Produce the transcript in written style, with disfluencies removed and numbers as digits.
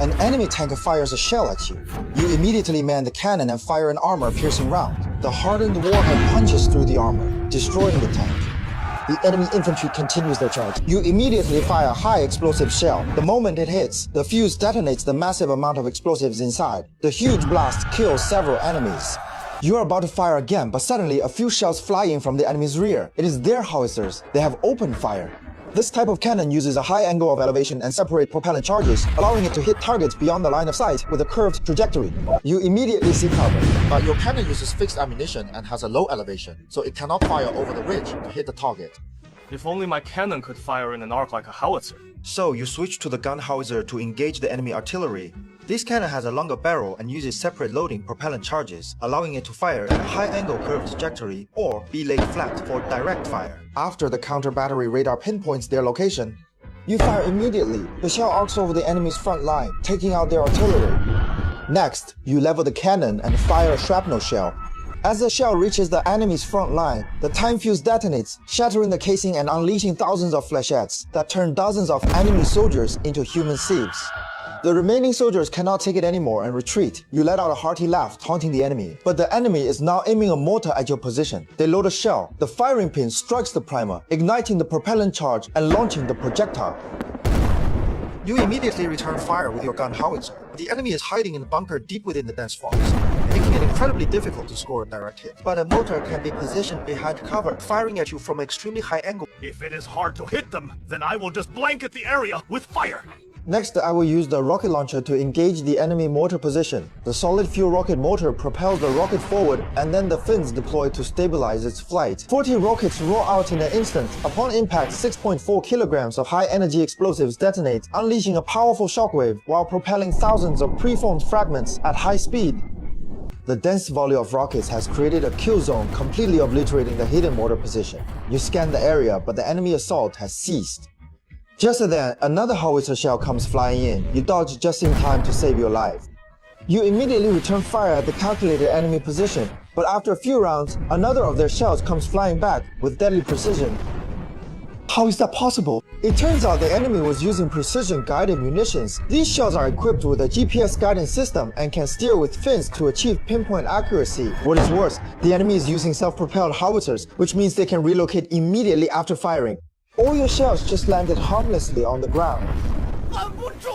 An enemy tank fires a shell at you. You immediately man the cannon and fire an armor-piercing round. The hardened warhead punches through the armor, destroying the tank. The enemy infantry continues their charge. You immediately fire a high explosive shell. The moment it hits, the fuse detonates the massive amount of explosives inside. The huge blast kills several enemies. You are about to fire again, but suddenly a few shells fly in from the enemy's rear. It is their howitzers. They have opened fire. This type of cannon uses a high angle of elevation and separate propellant charges, allowing it to hit targets beyond the line of sight with a curved trajectory. You immediately see cover. But your cannon uses fixed ammunition and has a low elevation, so it cannot fire over the ridge to hit the target. If only my cannon could fire in an arc like a howitzer. So you switch to the gun-howitzer to engage the enemy artillery. This cannon has a longer barrel and uses separate loading propellant charges, allowing it to fire at a high-angle curved trajectory or be laid flat for direct fire. After the counter-battery radar pinpoints their location, you fire immediately. The shell arcs over the enemy's front line, taking out their artillery. Next, you level the cannon and fire a shrapnel shell. As the shell reaches the enemy's front line, the time fuse detonates, shattering the casing and unleashing thousands of flechettes that turn dozens of enemy soldiers into human sieves. The remaining soldiers cannot take it anymore and retreat. You let out a hearty laugh, taunting the enemy. But the enemy is now aiming a mortar at your position. They load a shell. The firing pin strikes the primer, igniting the propellant charge and launching the projectile. You immediately return fire with your gun howitzer. The enemy is hiding in a bunker deep within the dense forest, making it incredibly difficult to score a direct hit. But a mortar can be positioned behind cover, firing at you from an extremely high angle. If it is hard to hit them, then I will just blanket the area with fire. Next, I will use the rocket launcher to engage the enemy mortar position. The solid fuel rocket motor propels the rocket forward, and then the fins deploy to stabilize its flight. 40 rockets roll out in an instant. Upon impact, 6.4 kilograms of high-energy explosives detonate, unleashing a powerful shockwave while propelling thousands of preformed fragments at high speed. The dense volley of rockets has created a kill zone, completely obliterating the hidden mortar position. You scan the area, but the enemy assault has ceased. Just then, another howitzer shell comes flying in. You dodge just in time to save your life. You immediately return fire at the calculated enemy position, but after a few rounds, another of their shells comes flying back with deadly precision. How is that possible? It turns out the enemy was using precision-guided munitions. These shells are equipped with a GPS guidance system and can steer with fins to achieve pinpoint accuracy. What is worse, the enemy is using self-propelled howitzers, which means they can relocate immediately after firing. All your shells just landed harmlessly on the ground. 拦不住